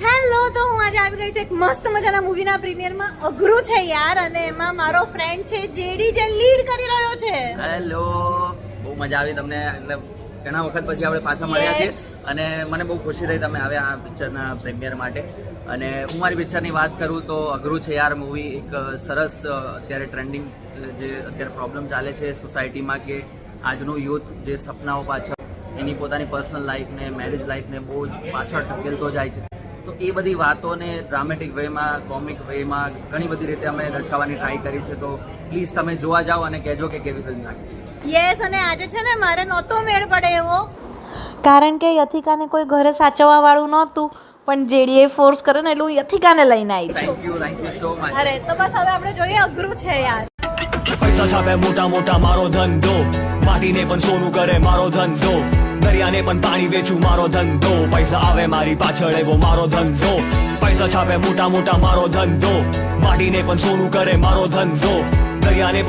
Hello, તો હું આજે આવી ગઈ છું એક મસ્ત મજાના મૂવીના પ્રીમિયરમાં. અઘરું છે યાર, અને એમાં મારો ફ્રેન્ડ છે જેડી જે લીડ કરી રહ્યો છે. હેલો, બહુ મજા આવી તમને, એટલે ઘણા વખત પછી આપણે પાછા મળ્યા છે અને મને બહુ ખુશી થઈ તમે આવ્યા આ પિક્ચરના પ્રીમિયર માટે. અને હું મારી પિક્ચરની વાત કરું તો અઘરું છે યાર મૂવી એક સરસ અત્યારે ટ્રેન્ડિંગ જે અત્યારે પ્રોબ્લેમ ચાલે છે સોસાયટીમાં કે આજનું યુથ જે સપનાઓ પાછળ એની પોતાની પર્સનલ લાઈફને મેરેજ લાઈફને બહુ જ પાછળ ઢકેલતો જાય છે. તો એ બધી વાતોને ડ્રામેટિક વેમાં કોમિક વેમાં ઘણી બધી રીતે અમે દર્શાવવાની ટ્રાય કરી છે. તો પ્લીઝ તમે જોવા જાઓ અને કહેજો કે કેવી ફિલ્મ લાગી. યસ, અને આજે છે ને મારે નહોતો મેળ પડે એવો, કારણ કે યથિકાને કોઈ ઘરે સાચવવા વાળું નહોતું, પણ જેડીએ ફોર્સ કરે ને એટલે હું યથિકાને લઈને આવી છું. Thank you so much. અરે તો બસ હવે આપણે જોઈએ અઘરું છે યાર. પૈસા છાપે મોટા મોટા મારો ધંધો, માટીને પણ સોનું કરે મારો ધંધો, દરિયાને પણ પાણી વેચું મારો ધંધો, પૈસા આવે મારી પાછળ એવો મારો ધંધો. પૈસા છાપે મોટા મોટા મારો ધંધો, માટીને પણ સોનું કરે મારો ધંધો, દરિયાને